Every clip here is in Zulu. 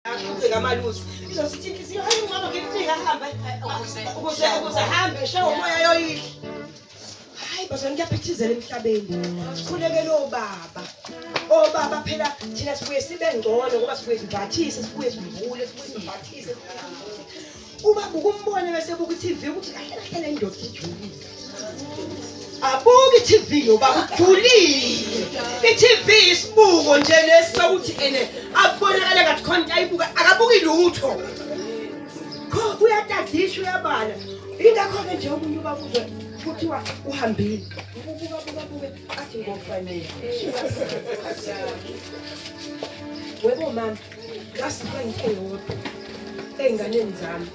ngamalusi izosithi inhliziyo hayi ngalo ngifika hamba ukuze hambe shawo umoya yoyihle. Hayi bazana kuyaphithizela emhlabeni. Sikhulekele obaba phela thina sibuye sibe ngcono ngoba sibuye sivathise sibuye sivule sibuye sivathise. Ubaba ukumbona bese buku TV ukuthi kahle kahle le ndoda ijulile. Abuki i-TV yobaba ujulile. I-TV isibuko nje lesokuthi ene abonakala ngathi khona ayibuka akabuki lutho. Uyatadisha uyabala. Ingakho ke nje umuntu ubaba uzwe kuthiwa uhambile. Buka athi ngofanele. Webo mama ngasipha into eyodwa enganeni zami.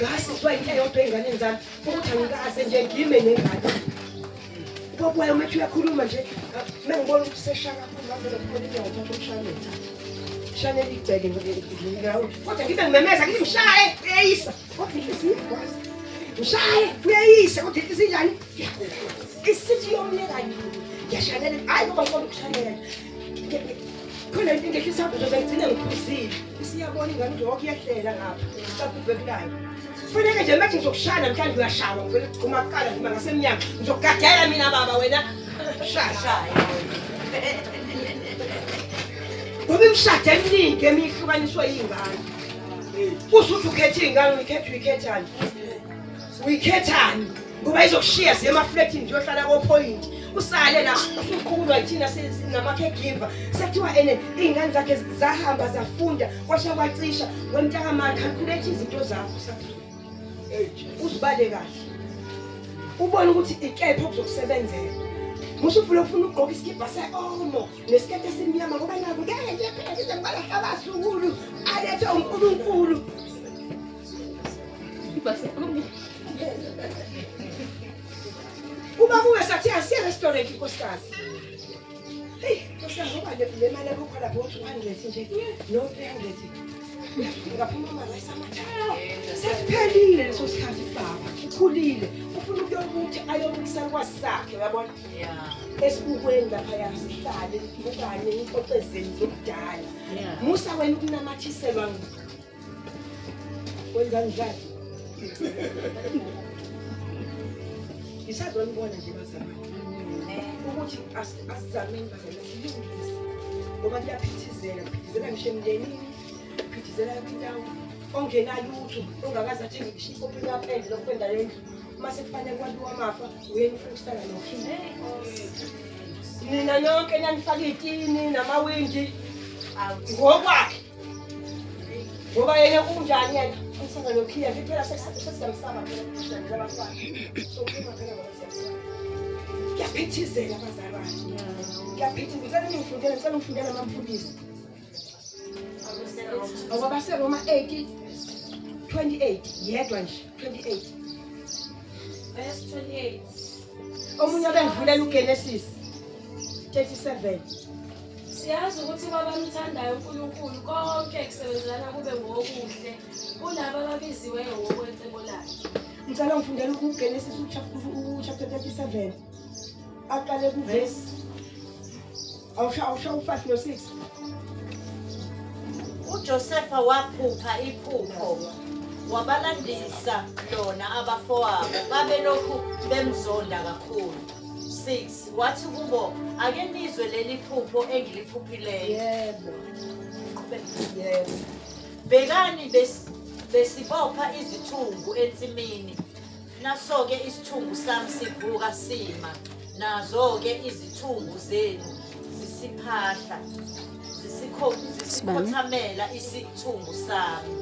Ngasipha into eyodwa enganeni zami ukuthi angikaze nje ngime nengane. Ubaba wami uthi uyakhuluma nje mengibona ukuthi seshaka kakhulu manje lokho ngothatha umshwalense. Shane ligceke ngawo. Kodwa ngibe ngimemeza ngithi mshaye uyayisa. Kodwa inhliziyo ikwazi. Mshaye uyayisa kodwa inhliziyo njani? Isithi yomnyekani. Yashanele hayi ngoba ngifuna ukushanela. Khona into engehlisa apho ngizogcina ngiphuzile. Siyabona ingane nje wonke iyahlela ngapha. Sakubhekulayo. Kufanele nje manje ngizokushaya mhlawumbe uyashawa ngivele uma kuqala noma ngasemnyango ngizokugadela mina baba wena shaya. Ngoba imishado eminingi emihlukaniswa yingane. Usuthi ukhetha ingane uyikhethani? Uyikhethani? Ngoba izokushiya ziye emafletini nje ohlala ko-point. Usale la usuqulwa yithina sinama-caregiver. Sekuthiwa ene iy'ngane zakhe zahamba zafunda kwasha kwacisha wemntaka manje calculate izinto zakho uzibale kahle. Ubone ukuthi ikephi okuzokusebenzela. Musufuna ukugqoka isikibha se-omo nesikete esimnyama ngoba nabo ngeke nje phela size ngibala abasukulu alethe uNkulunkulu. Ubaba uyasathi asiye restaurant inkosikazi. Hey, nkosikazi ngoba le mali yakho lapho 200 nje no 300. Ngaphuma manje ayisamathayo. Sesiphelile leso sikhathi baba. Ukhulile. Ufuna ukuyokuthi ayobukisana kwasakhe uyabona? Yeah. Esibukweni lapha yasihlale ukanye ixoxezeni zokudala. Musa wena ukunamathiselwa wenza njani? Isazonibona nje bazama. Ukuthi asizameni bazama silungise. Ngoba kuyaphithizela ngisho emndenini, phithizela indawo ongenayo utho, ongakaze athenge ishipo laphendle lokwenda lendlu. Mase kufanele kwabiwa amafa, uyena ufuna ukusala nokhini. Nina nonke nanifaka itini namawindi ngokwakhe. Ngoba yena kunjani yena? Usanga nokhiya phela sesamsaba phela labafana. So kuba phela ngabasiyasaba. Kuyaphithizela abazalwane. Kuyaphithizela ngifundela ngifundela amapholisa. Awabase Roma 8:28 yedwa nje 28 verse 28. Omunye bengivulela uGenesis 37. Siyazi ukuthi babamthandayo uNkulunkulu konke kusebenzelana kube ngokuhle kulabo ababiziweyo ngokwenteko lakhe. Ngicela ngifundele uGenesis chapter 37 aqale ku verse awusha u5 no6. uJosefa waphupha iphupho wabalandisa lona abafowabo babelokhu bemzonda kakhulu. 6 wathi kubo ake nizwe leli phupho engiliphuphileyo. Yebo. Bekani besibopha izithungu ensimini naso-ke isithungu sami sivuka sima nazo-ke izithungu zenu zisiphahla zisikhothamela isithungu sami.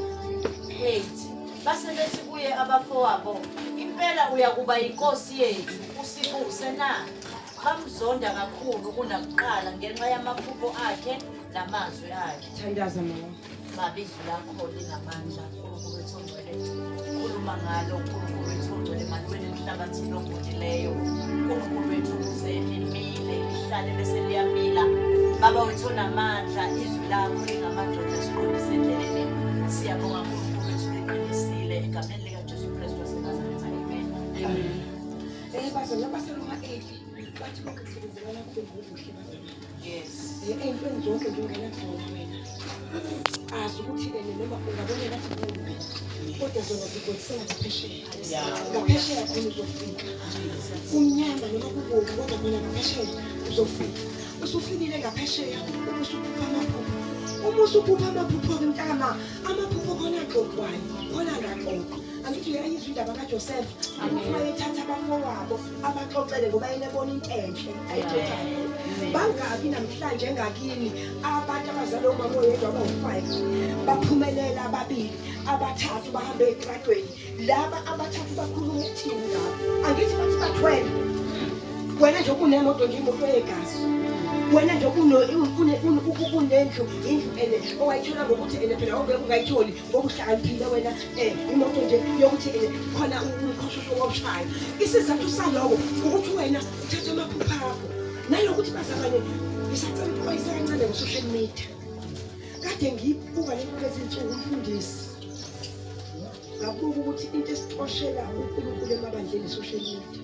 8 base bethi kuye abafowabo impela uyakuba inkosi yethu usibuse na. Bamzonda kakhulu kunakuqala ngenxa yamaphupho akhe namazwi akhe. Thandaza mama. Mabizo lakho linamandla uNkulunkulu wethu ongcwele. Khuluma ngalo uNkulunkulu wethu ongcwele malwele emhlabathini ogodileyo. uNkulunkulu wethu uzenimile ihlale bese liyamila. Baba wethu onamandla izwi lakho lingamadoda siqondise endleleni. Siyabonga uNkulunkulu wethu liqinisile egameni likaJesu Kristu waseNazaretha. Amen. Bazana basaloma 8 bathi bonke kusebenzelana kube ngokuhle bazana. Yes. Ey'ntweni zonke nje ungena khona wena. ungazi ukuthi noma ungabonela ukuthi kuphi kodwa zona zikonsela ngaphesheya ngaphesheya khona uzofika umnyama noma kubomvu kodwa khona ngaphesheya uzofika usufikile ngaphesheya usuphupha amaphupho uma usuphupha amaphupho-ke mntana amaphupho khona axoxwayo khona ngaxoxwa angithi uyayizwa indaba kaJoseph ukuthi wayethatha abafowabo abaxoxele ngoba yena ebona into enhle ayixoxayo bangabi namhlanje engakini abantu abazalwa umama oyedwa abawu-5 baphumelela ababili abathathu bahambe etradweni laba abathathu bakhuluma ekuthini ngabo angithi bathi bathwele wena nje kunemoto nje imoto yegazi wena nje kunendlu ene owayithola ngokuthi ene phela ongeke ungayitholi ngoba uhlakaniphile wena imoto nje yokuthi ene khona umkhoshosho wokushaya isizathu saloko ukuthi wena uthatha amaphupho akho nalokuthi bazabane ngisacela ukuxwayisa kancane ngo-social media kade ngibuka lezi nsuku umfundisi ngabuka ukuthi into esixoshela uNkulunkulu emabandleni social media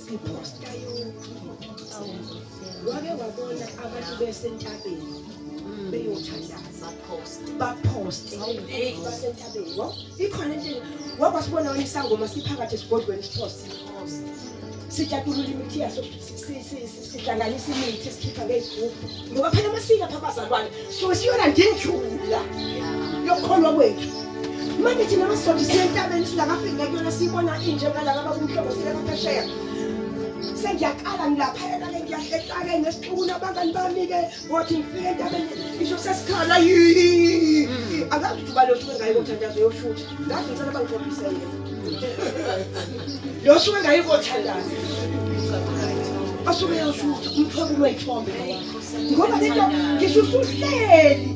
siposta yonke wake wabona abantu besentabeni beyothandaza baposte basentabeni ikhona into wakwasibona wena isangoma siphakathi esigodlweni siposte sijatulula imithi yaso sihlanganisa imithi esikhipha ngezigubhu ngoba phela amasiko apha abazalwane so siyona njenjula yokukholwa kwethu manje thina masizodi siyentabeni singakafiki ngakuyona siyibona inje ngalaba abumhlobo silakaphesheya sengiyaqala ngilaphayela ke ngiyahlehlaka nesixuku nabangani bami-ke ngothi ngifike entabeni isho sesikhala angazi ukuthi ubalo osuke ngayo kothandazo yoshutha ngazi ngicela bangixophise yena lo suke ngayo kothandazo asuke yoshutha umthwebo weyithombe ngoba lento ngisho usuhleli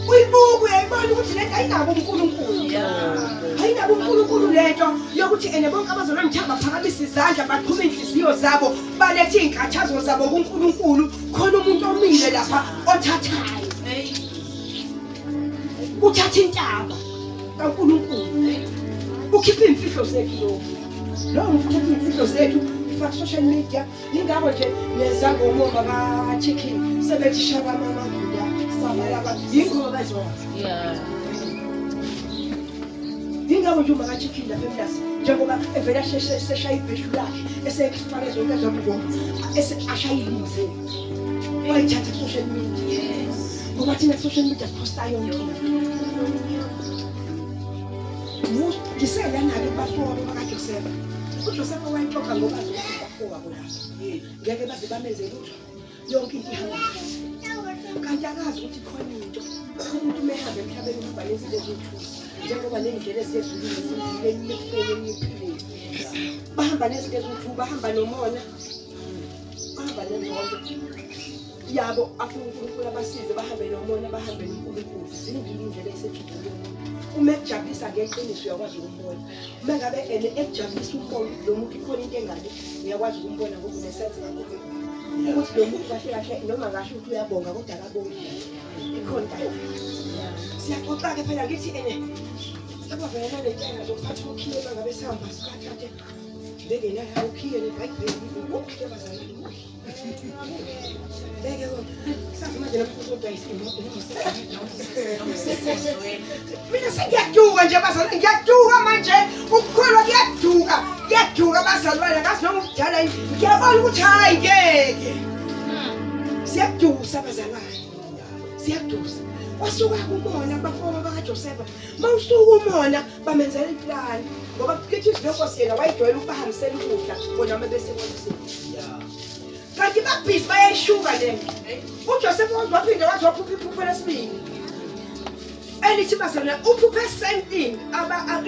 uyibuka uyayibona ukuthi lento ayinabo uNkulunkulu ayinabo uNkulunkulu lento yokuthi ene bonke abazalwane ngithamba phakamise izandla baqhuma inhliziyo zabo balethe inkathazo zabo kuNkulunkulu khona umuntu omile lapha othathayo uthatha intaba kaNkulunkulu ukhipha imfihlo zethu lo ukhipha imfihlo zethu ifaka social media ingabo nje nezangoma baka-chicken sebethi shaka mama yingoma bazona ingabo nje umaka-chicken lapha emlasi njengoba evela seshaya ibheshu lakhe esefake zonke zomngoma ashayilize wayithatha social media ngoba thina social media siphosta yonke ngiselana-ke kubafowabo bakaJoseph uJoseph wayexoxa ngoba zobafowabo lapho ngeke baze bamenze lutho yonke into ihamba kanti akazi ukuthi khona into umuntu umehamba emhlabeni ubhale izinto ezithusa njengoba nendlela eziyedlulile zindluleni ekufeni ephileni bahamba nezinto ezithusa bahamba nomona bahamba nengqondo yabo afuna uNkulunkulu abasize bahambe nomona bahambe noNkulunkulu zimbili indlela esethulile uma ekujabulisa ngeqiniso uyakwazi ukumbona uma ngabe ekujabulisa umbona lo muntu khona into engale uyakwazi ukumbona ngoba unesense kakhulu ukuthi lo muntu kahle kahle noma ngasho ukuthi uyabonga kodwa akabongi ikhonta siyaxoxa-ke phela ngithi abavela nentenga zokuphatha ukhiye uma ngabe sihamba sikhathathe bengenala ukhiye ukhiye bazalwane beke sazi manje lapho mina sengiyaduka nje bazalwane ngiyaduka manje ukukholwa kuyaduka bazalwane ngazi noma ukudala ngiyabona ukuthi hayi ngeke siyadusa bazalwane siyadusa wasuka kumona bafowabo bakaJoseph mawusuka umona bamenzela iplani ngoba kithi izinkosi yena wayijwayele ukubahambisela ukudla bona bebesekolisini kanti babhizi bayayishuka lento uJoseph waphinde waphupha iphupho lesibili elithi bazalwane uphuphe something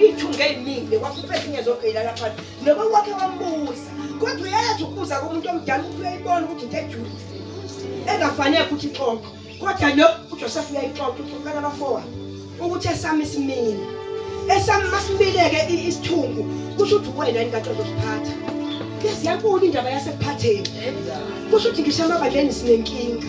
ithunga eziningi waphupha ezinye zophela lapha noba wakhe wambuza kodwa uyayazi ukubuza komuntu omdala ukuthi uyayibona ukuthi into ejule engafanele ukuthi ixoxe kodwa lo uJoseph uyayixoxa uxoxa nabafowabo ukuthi esami isimile esami masimileke isithungu kusho ukuthi wena ingade uzosiphatha siyankulu indaba yasekuphatheni kusho ukuthi ngisho amabandleni sinenkinga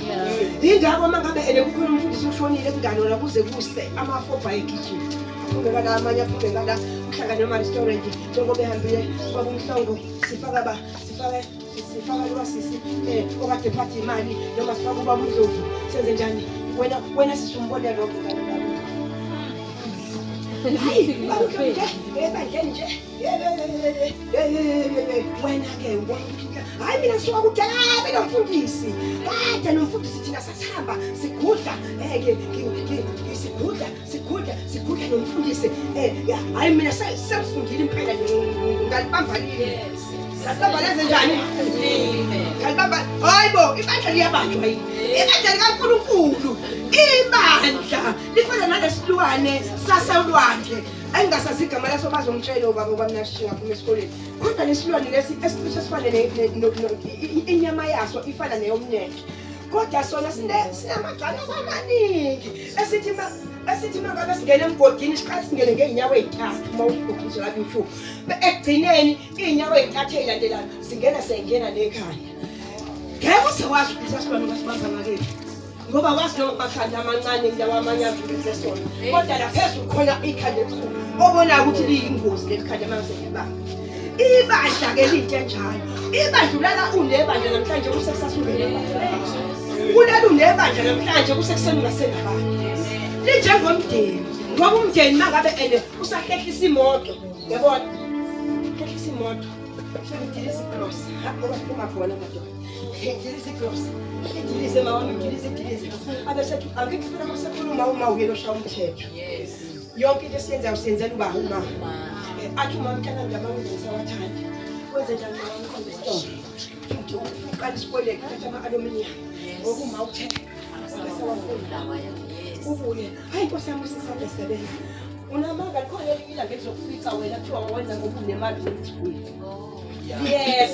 ingakho uma ngabe kukhona umfundisi ushonile kungani wona kuze kuse amafobha egijima aphunge la amanye aphunge la uhlangane nama-restaurant njengoba ehambile kwabumhlongo sifaka lwasisi okade phatha imali noma sifaka ubaba uNdlovu senze njani wena sisumbone lokho ngani. Hayi, bandle nje. Wena ke ubona ukuthi hayi mina ngisuka kudala mina mfundisi. Kade nomfundisi thina sasihamba sigudla sigudla nomfundisi. Hayi mina sengifundile impela ngalibambalile. Sasihamba leze njani? Kalibamba. Hayibo, ibandla liyabanjwa yini? Ibandla likaNkulunkulu. Ibandla lifana nalesilwane saselwandle. Engasazi igama laso bazongitshela ubaba kwamnashiya ngaphuma esikoleni. Kodwa lesilwane lesi esicishe sifane inyama yaso ifana neyomnyeke. Kodwa sona sinamagcala amaningi. Esithi mangabe singena emgodini siqala singene ngeenyawo ezithathu mawuqoqiswa lapha inshu. Ekugcineni inyawo ezithathu ezilandelayo singena nekhaya. Ngeke usewazi ukuthi asilwane ngasibamba ngakithi. Ngoba wazi noma bakhanda amancane ndawo amanye avulise sona. Kodwa laphezulu khona ikhanda elikhulu. Obona ukuthi liyingozi lelikhanda manje libamba. Ibandla ke linto njalo. Ibandlulana unebandla namhlanje kusekusasungene. Kulala unebandla namhlanje kusekuseni ngasenabani. Linjengomndeni. Ngoba umndeni mangabe usahlehlisa imoto. Yabona? Hlehlisa imoto. Ngidilisa icross. Ngoba siphuma khona madoda. Ngidilisa icross. Ngidilise mama ngidilise. Abesethu angikufuna masekhuluma uma uyelo sha umthetho. Yes. Yonke into esiyenza usenzela uba uma. Athi uma mntana ngiyabangisa wathanda. Wenze njani ngomkhombe stone. Uqala isikoleni kuthatha ama-aluminium. Okuma uthethe. Ubuye. Hayi Nkosi yami sisasebenza. Unamanga likhona elinye ngezokufica wena kuthiwa wenza ngoba unemali zokuthula. Yes,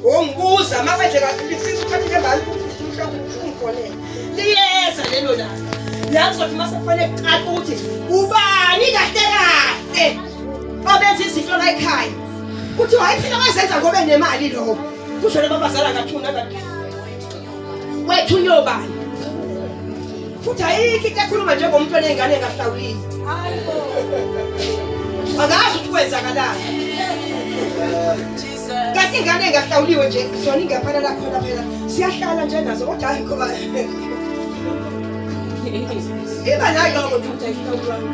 ongibuza manje lifisa ukuthatha imali ungifone. Liyeza lelo la. La ngizothi masefanele kuqala ukuthi ubani kahle obenza izinto la ekhaya. Kuthi wayiphila wazenza ngoba enemali lo. Kusho lebabazala kathuna kanti. Wethu nyobani. Futhi ayikho ikakhuluma njengomuntu onengane engahlawulile. Hayibo. Akazi ukuthi kwenzakalani. Jesus. Kanti ingane engahlawuliwe nje zona ingafana la khona phela. Siyahlala nje nazo kodwa hayi ngoba iba nayo ukuthi ayihlawulwanga.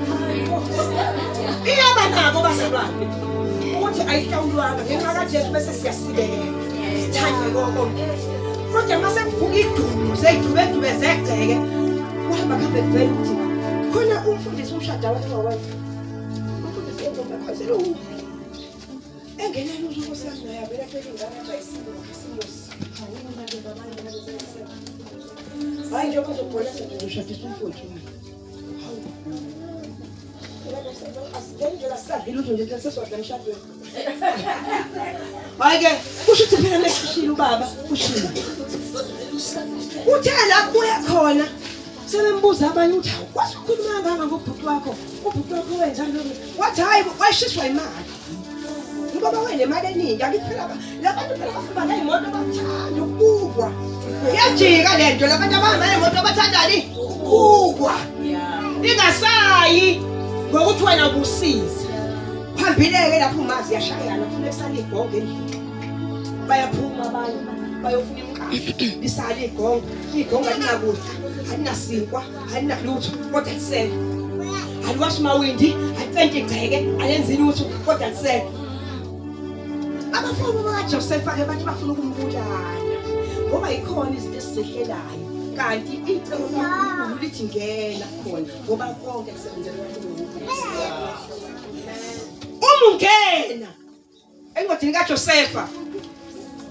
Iyaba nabo bazalwane. Ukuthi ayihlawulwanga ngenxa kaJesu bese siyasibeka. Sithande konke. Kodwa mase kuvuka idumo zeyidube zegceke. Kuhamba kabe vele ukuthi khona umfundisi umshada wakhe wawenza. Umfundisi engombakhazelo engenela uzuko siyabona phela phela ingane bayisilo isimosi. Hayi nje bazobona sezoshadisa umfowethu. Asidengela sadlile uzo nje sesodwa emshadweni. Hayi ke kusho ukuthi phela mesishila ubaba ushila. Uthe la kuya khona sebembuza abanye uthi wathi ukhuluma kangaka ngobhuti wakho. Ubhuti wakho wenza lokho. Wathi hayi washiswa imali. Ngoba wena imali eningi akiphela labantu phela bafuna ngayimoto bathanda ukubukwa. Iyajika lento labantu abahamba ngayimoto bathandani ukubukwa. Ingasayi ngokuthi wena ubusizi. Phambili-ke lapho umazi yashayana kufuna kusala igongo endlini. Bayaphuma abanye bayofuna imqashi. Lisala igongo alinakudla, alinasinkwa, alinalutho kodwa lisele. Aliwashi mawindi, alipente igceke, alenzi lutho kodwa lisele. Abafana bakaJosefa ke bathi bafuna ukumbulala. Ngoba ikhona izinto esizehlelayo. Kanti icebo lokukhulu lithi ngena khona ngoba konke kusebenzela uNkulunkulu. Umungena encwadini kaJosefa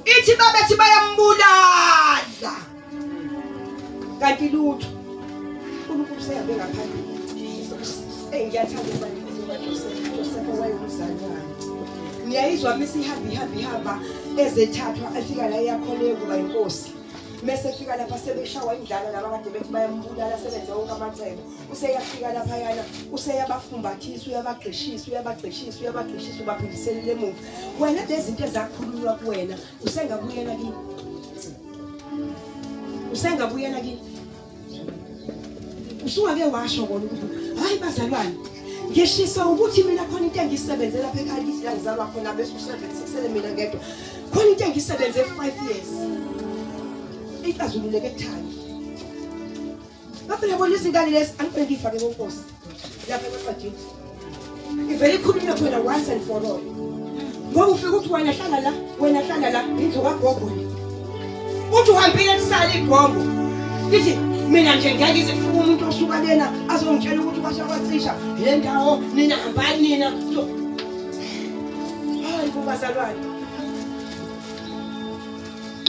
ithi babethi bayambulala. Kanti lutho uNkulunkulu seyabe ngaphambili. Ngiyathanda ukuba Josefa wayenguzalwane. Ngiyayizwa misihamba ezethathwa afika la yakhona kuba inkosi. Mase fika lapha sebeshawa indlala laba kade bethi bayambulala sebenze wonke amacebo. Useyafika lapha yana useyabafumbathisa uyabagxishisa ubaphindisela emuva. Wena lezi zinto ezakhululwa kuwena usengabuyela kini. Usungake washo kona ukuthi hayi bazalwane ngishisa ukuthi mina khona into engisebenze lapha ekhaya ngithi la ngizalwa khona bese usebenzisele mina ngedwa. Khona into engisebenze 5 years. Ikazululeke ekuthanda. uyabona izingane lezi angifike ngifake konkosi lapha encwadini ivele ikhulunywa khona once and for all ngoba ufika uthi wena hlala la indlu kagogo uthi uhambile kusala igombo lithi mina nje ngeke izifuna umuntu osuka lena azongitshela ukuthi kwashakwathisha le ndawo nina hambani nina hayi kubazalwane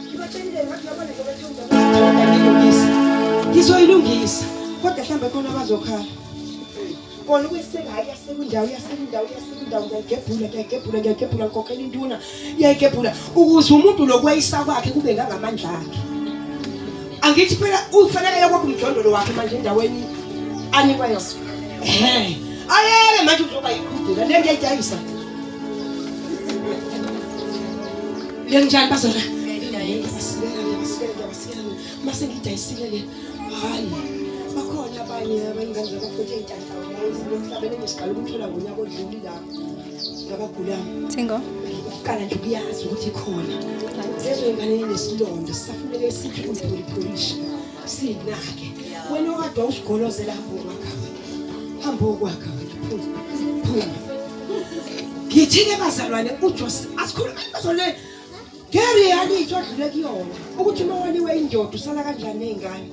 ngibatshela ngathi yabona ngizoyilungisa kodwa mhlambe khona abazokhala kona kuyisengayi yasekundawo ngiyagebhula ngikokhela induna iyayigebhula ukuze umuntu lokweyisa kwakhe kube ngamandla akhe angithi phela ufanele yakho umjondolo wakhe manje endaweni anikwa yona ayeke manje uzoba yikhudela le ngiyayitshayisa lenjani bazona mase ngidayisile le hayi bakhona abanye abangazange bafike itantawo emhlabeni ngesikalo ukuthola ngonyaka odluli la ngabagulayo Thingo ukukala nje kuyazi ukuthi khona lezo ingane inesilonda sisafuneke sithi uzipolish sinake wena okade usigolozela hamba okwakha phuma ngithike bazalwane uJose asikhuluma bazole ngeriyalithi odlule kuyona ukuthi mawaliwe indoda usala kanjani nezingane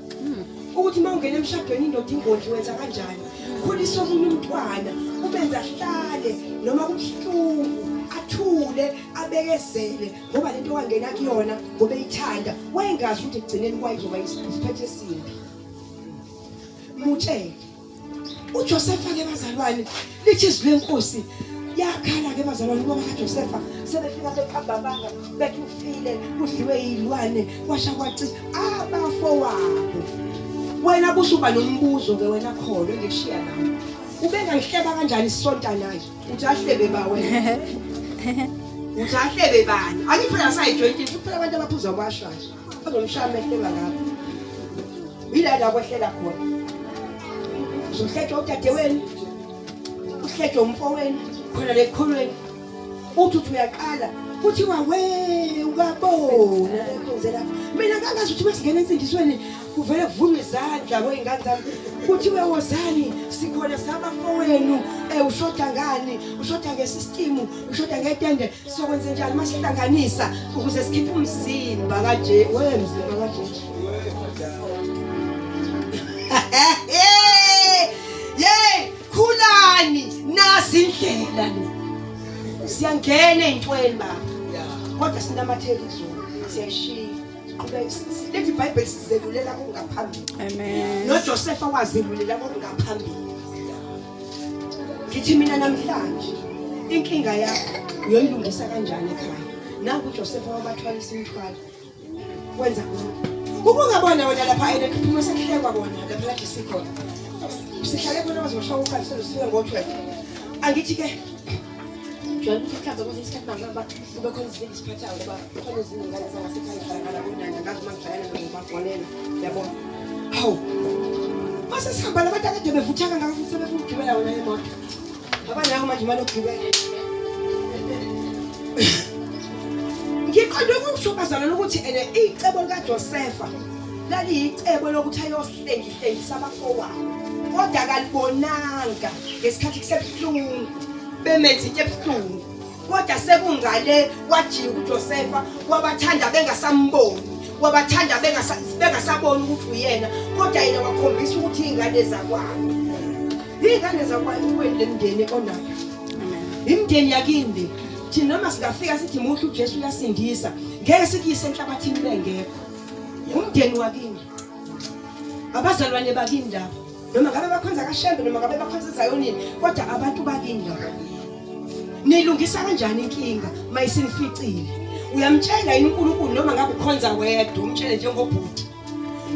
ukuthi mawungena emshadweni indoda ingondli wenza kanjani khulisa omunye umntwana ubenza hlale noma kubuhlungu athule abekezele ngoba lento wangena kuyona ngoba eyithanda wayengazi ukuthi egcineni kwayizoba isiphethe esimbi mutshele uJosepha ke bazalwane lithi izwi lenkosi yakhala ke bazalwane ngoba kaJosepha sebefika beqabanga bethi ufile udliwe izilwane kwasha kwaci abafowabo wena busuba nombuzo ke wena kholo ngishiya nawe ubenga ngihleba kanjani isonta naye uthi ahlebe ba wena uthi ahlebe bani akiphela sayijoint kuphela abantu abaphuza kwashaya bazomshaya ehleba lapho yila la kwehlela khona uzohletha udadewenu uhlethe umfowenu khona lekholweni uthi uyaqala uthi wawe ukabona lekhonzela mina ngangazi ukuthi masingena insindisweni kuvele kuvunywe izandla kwezingane zami uthi wewozani sikhona sabafowenu ushoda ngani ushoda ngesystem ushoda ngetende sokwenza njani masihlanganisa ukuze sikhiphe umzimba kaje wemzimba kaje khulani nasi indlela siyangena eintweni baba kodwa sinamatheli izolo siyashiya lethi iBhayibheli sizelulela okungaphambili Amen noJosepha wazelulela okungaphambili ngithi mina namhlanje inkinga yakho uyoyilungisa kanjani ekhaya nangu uJosepha wabathwalisa imithwalo wenza ukungabona wena lapha elekhiphume sekuhlekwa bona lapha la sikhona sihlale khona bazoshawa uqaliselo sifike ngo12 angithi ke John ukhamba ukuthi isikhathi ngaba kube khona izinto isiphathayo ngoba khona izinto ngane zangasekhaya ngala kunana ngathi mangijayana ngobafonela yabona hawu mase sihamba labantu akade bevuthaka ngakho futhi sebefuna ukugibela wona emoto abanayo manje imali yokugibela ngiqonde ukushokazana ukuthi ene icebo likaJosepha lali icebo lokuthi ayosihlengihlengisa abafowabo kodwa kalibonanga ngesikhathi kusebuhlungu bemenza into ebuhlungu kodwa sekungale wajika uJosepha wabathanda bengasamboni wabathanda bengasaboni ukuthi uyena kodwa yena wakhombisa ukuthi izingane zakwabo lemndeni onayo imndeni yakinde thina noma singafika sithi muhle uJesu uyasindisa ngeke sikise enhlabathini bengekho umndeni wakini abazalwane bakinda noma ngabe bakhonza kaShembe noma ngabe bakhonza eZayonini kodwa abantu bakinda nilungisa kanjani inkinga mayisinificile uyamtshela yini uNkulunkulu noma ngabe ukhonza wedwa umtshele njengobhuti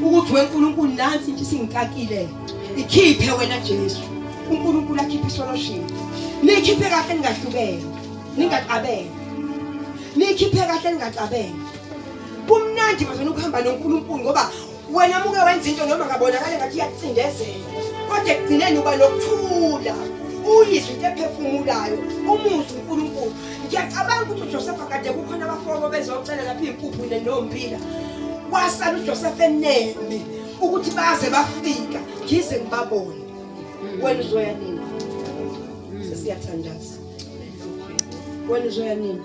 ukuthi weNkulunkulu nansi nje singikakile ikhiphe wena Jesu uNkulunkulu akhiphe isolution nikhiphe kahle ningahlukene ningaqabele nikhiphe kahle ningaqabele kumnandi bazona ukuhamba noNkulunkulu ngoba wena muke wenza into noma ngabonakala ngathi iyakucindezela kodwa egcineni uba lokuthula uyizwe into ephefumulayo umuthi uNkulunkulu ngiyacabanga ukuthi uJosepha kade kukhona abafowabo bezocela lapha impuphu neNombila wasala uJosepha eneme ukuthi baze bafika ngize ngibabone. Wena uzoya nini? Sesiyathandaza. Wena uzoya nini?